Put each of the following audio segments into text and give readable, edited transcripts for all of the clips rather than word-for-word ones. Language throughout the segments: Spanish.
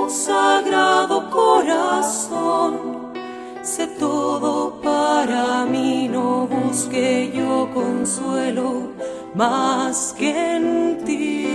Sagrado Corazón, sé todo para mí, no busque yo consuelo más que en ti.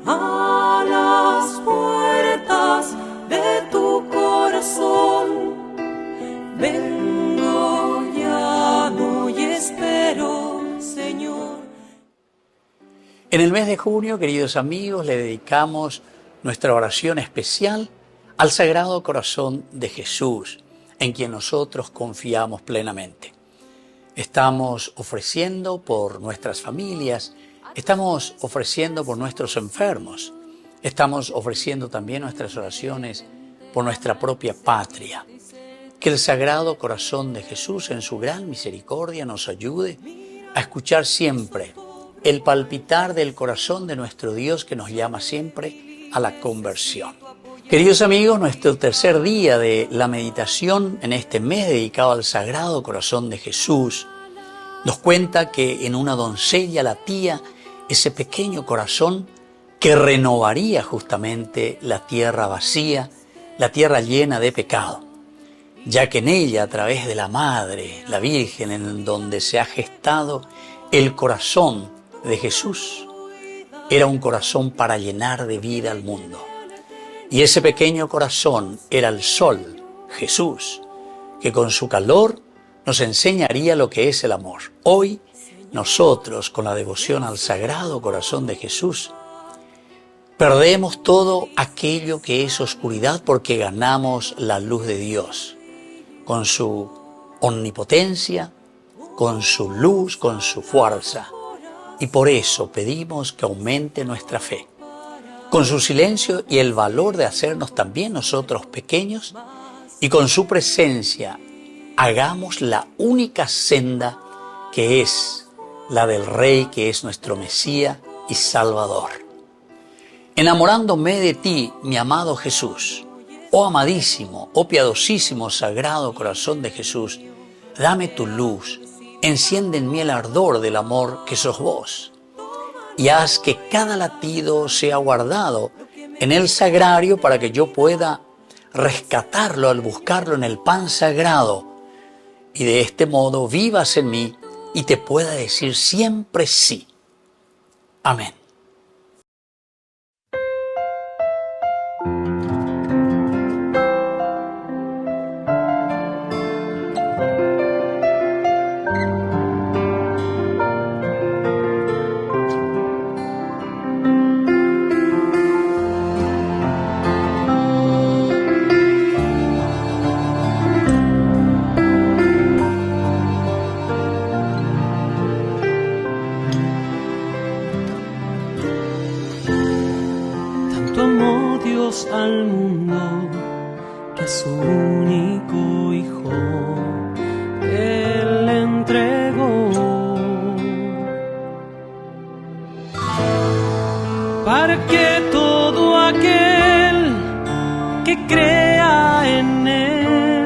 A las puertas de tu corazón vengo, llamo y espero, Señor. En el mes de junio, queridos amigos, le dedicamos nuestra oración especial al Sagrado Corazón de Jesús, en quien nosotros confiamos plenamente. Estamos ofreciendo por nuestras familias, estamos ofreciendo por nuestros enfermos, estamos ofreciendo también nuestras oraciones por nuestra propia patria. Que el Sagrado Corazón de Jesús, en su gran misericordia, nos ayude a escuchar siempre el palpitar del corazón de nuestro Dios, que nos llama siempre a la conversión. Queridos amigos, nuestro tercer día de la meditación en este mes dedicado al Sagrado Corazón de Jesús nos cuenta que en una doncella latía ese pequeño corazón que renovaría justamente la tierra vacía, la tierra llena de pecado, ya que en ella, a través de la Madre, la Virgen, en donde se ha gestado el corazón de Jesús, era un corazón para llenar de vida al mundo. Y ese pequeño corazón era el sol, Jesús, que con su calor nos enseñaría lo que es el amor. Hoy, nosotros, con la devoción al Sagrado Corazón de Jesús, perdemos todo aquello que es oscuridad porque ganamos la luz de Dios, con su omnipotencia, con su luz, con su fuerza. Y por eso pedimos que aumente nuestra fe, con su silencio y el valor de hacernos también nosotros pequeños, y con su presencia hagamos la única senda que es la del Rey, que es nuestro Mesías y Salvador. Enamorándome de ti, mi amado Jesús, oh amadísimo, oh piadosísimo Sagrado Corazón de Jesús, dame tu luz, enciende en mí el ardor del amor que sos vos, y haz que cada latido sea guardado en el sagrario para que yo pueda rescatarlo al buscarlo en el pan sagrado, y de este modo vivas en mí y te pueda decir siempre sí. Amén. Al mundo que a su único Hijo Él le entregó, para que todo aquel que crea en Él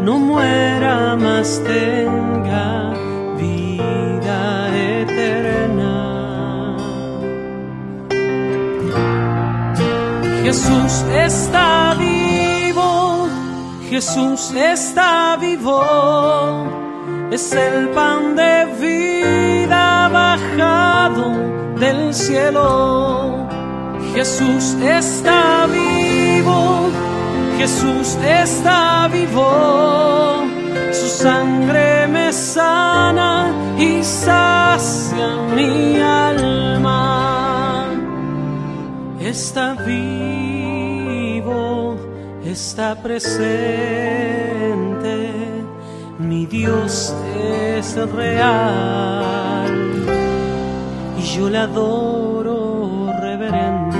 no muera, mas tenga vida eterna. Jesús está vivo, Jesús está vivo, es el pan de vida bajado del cielo. Jesús está vivo, Jesús está vivo, su sangre me sana y sacia mi alma. Está vivo, está presente, mi Dios es real y yo le adoro reverente.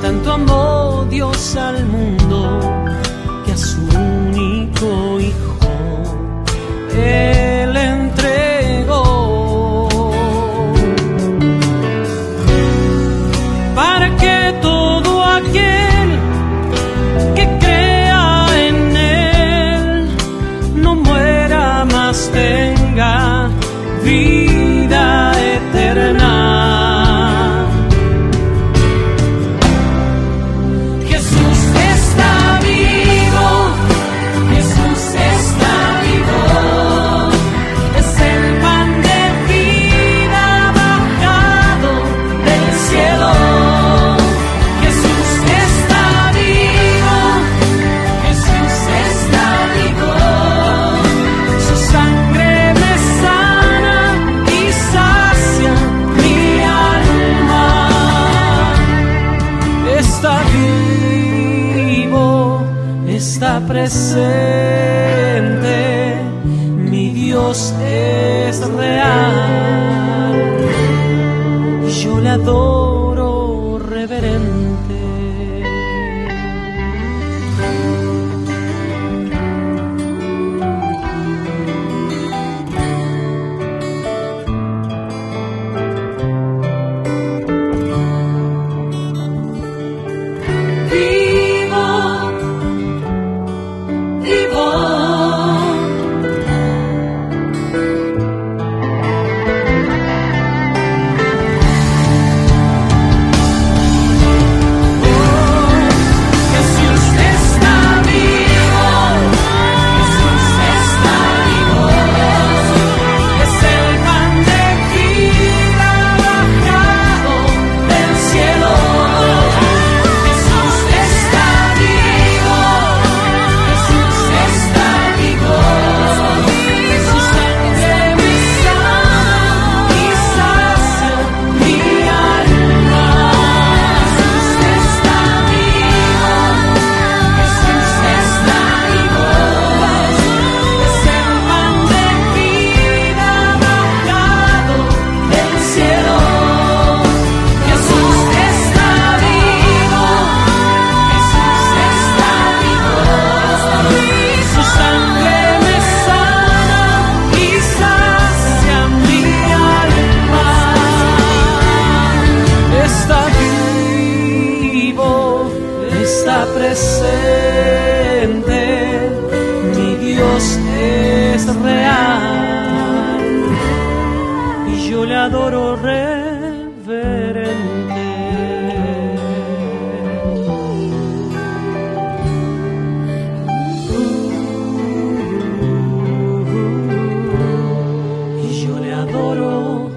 Tanto amó Dios al mundo que a su único Hijo Él entregó, para que todo aquel está presente, mi Dios es real, yo le adoro reverente. Presente, mi Dios es real y yo le adoro reverente. Y yo le adoro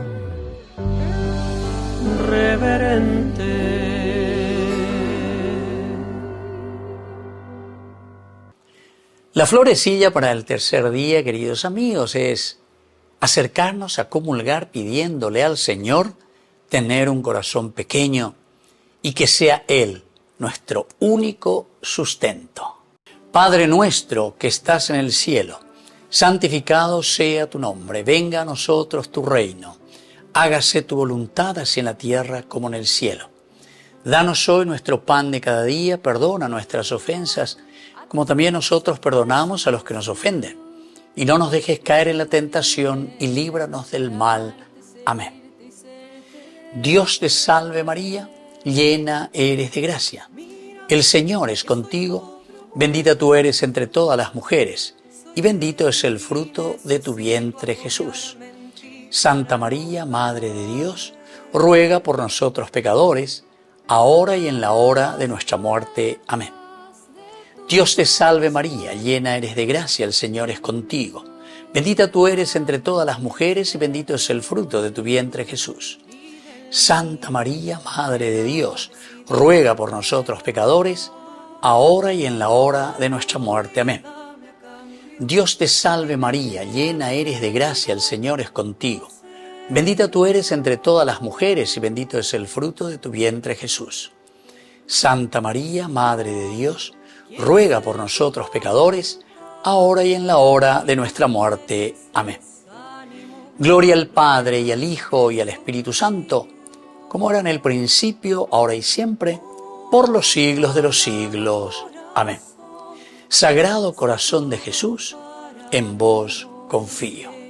reverente. La florecilla para el tercer día, queridos amigos, es acercarnos a comulgar pidiéndole al Señor tener un corazón pequeño y que sea Él nuestro único sustento. Padre nuestro que estás en el cielo, santificado sea tu nombre, venga a nosotros tu reino, hágase tu voluntad así en la tierra como en el cielo. Danos hoy nuestro pan de cada día, perdona nuestras ofensas, como también nosotros perdonamos a los que nos ofenden. Y no nos dejes caer en la tentación y líbranos del mal. Amén. Dios te salve María, llena eres de gracia. El Señor es contigo, bendita tú eres entre todas las mujeres, y bendito es el fruto de tu vientre Jesús. Santa María, Madre de Dios, ruega por nosotros pecadores, ahora y en la hora de nuestra muerte. Amén. Dios te salve María, llena eres de gracia, el Señor es contigo. Bendita tú eres entre todas las mujeres y bendito es el fruto de tu vientre Jesús. Santa María, Madre de Dios, ruega por nosotros pecadores, ahora y en la hora de nuestra muerte. Amén. Dios te salve María, llena eres de gracia, el Señor es contigo. Bendita tú eres entre todas las mujeres y bendito es el fruto de tu vientre Jesús. Santa María, Madre de Dios, ruega por nosotros pecadores, ahora y en la hora de nuestra muerte. Amén. Gloria al Padre, y al Hijo, y al Espíritu Santo, como era en el principio, ahora y siempre, por los siglos de los siglos. Amén. Sagrado Corazón de Jesús, en vos confío.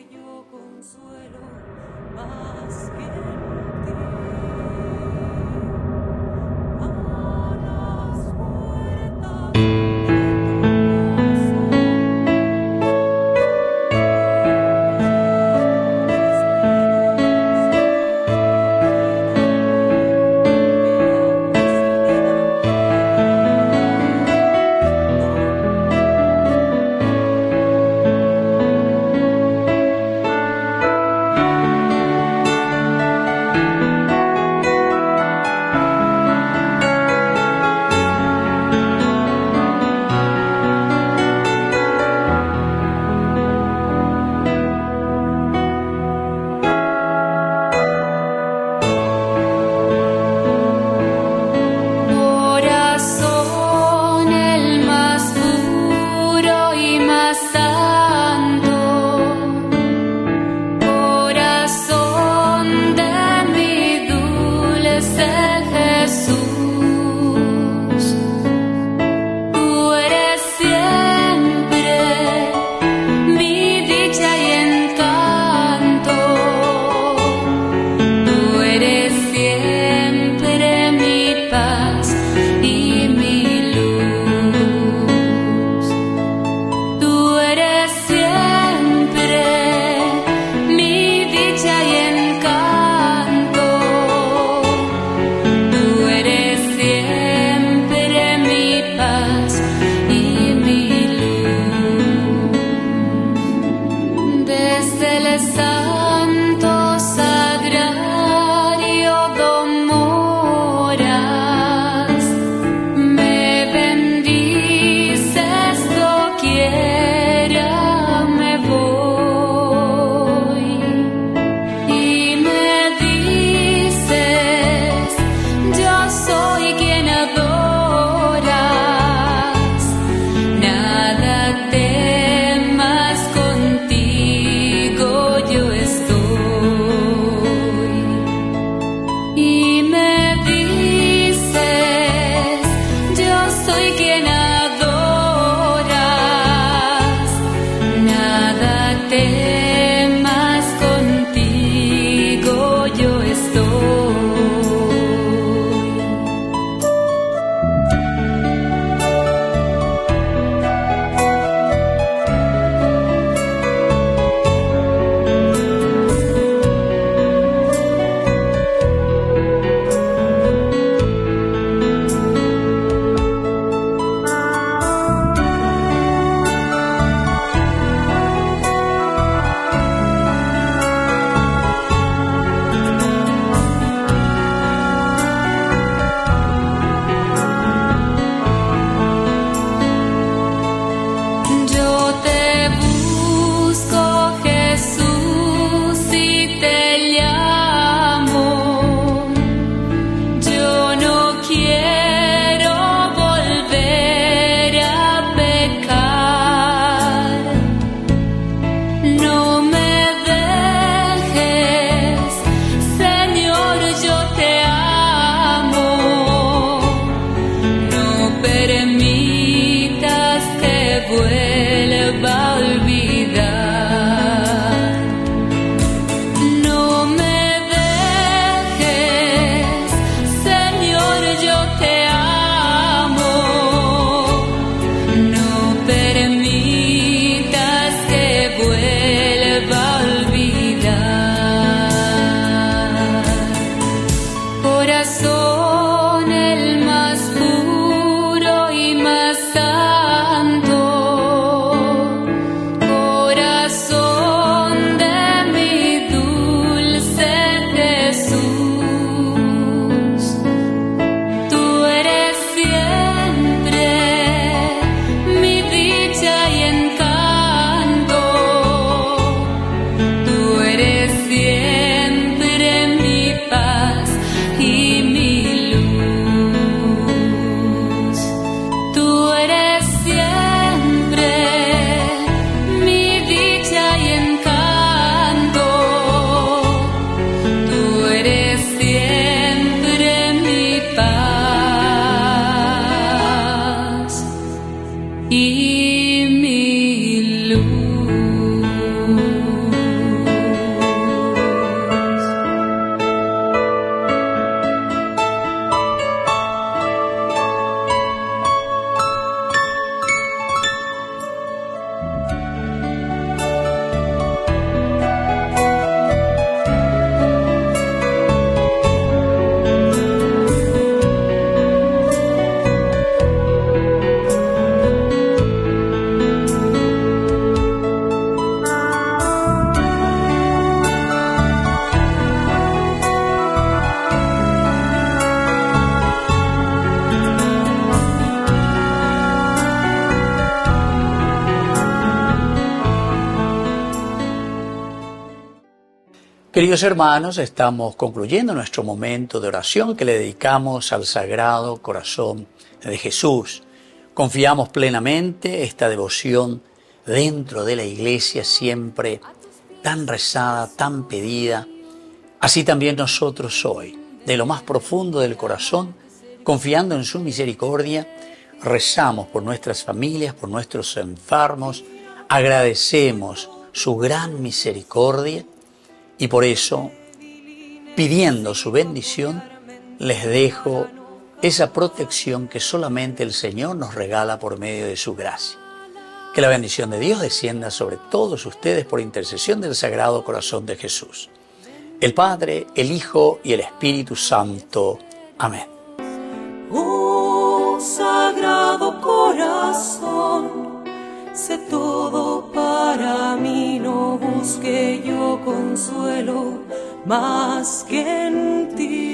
vuelva a olvidar. No me dejes, Señor, yo te amo. No permitas que vuelva a olvidar. Corazón el más puro y más santo, corazón de mi dulce Jesús. Tú eres siempre mi dicha y encanto. Tú eres siempre mi paz y mi luz. Tú eres siempre mi dicha y encanto. Tú eres siempre mi paz y mi luz. Queridos hermanos, estamos concluyendo nuestro momento de oración que le dedicamos al Sagrado Corazón de Jesús. Confiamos plenamente esta devoción dentro de la Iglesia, siempre tan rezada, tan pedida. Así también nosotros hoy, de lo más profundo del corazón, confiando en su misericordia, rezamos por nuestras familias, por nuestros enfermos, agradecemos su gran misericordia. Y por eso, pidiendo su bendición, les dejo esa protección que solamente el Señor nos regala por medio de su gracia. Que la bendición de Dios descienda sobre todos ustedes por intercesión del Sagrado Corazón de Jesús. El Padre, el Hijo y el Espíritu Santo. Amén. Oh, Sagrado Corazón, sé todo para mí, no busque yo consuelo más que en ti.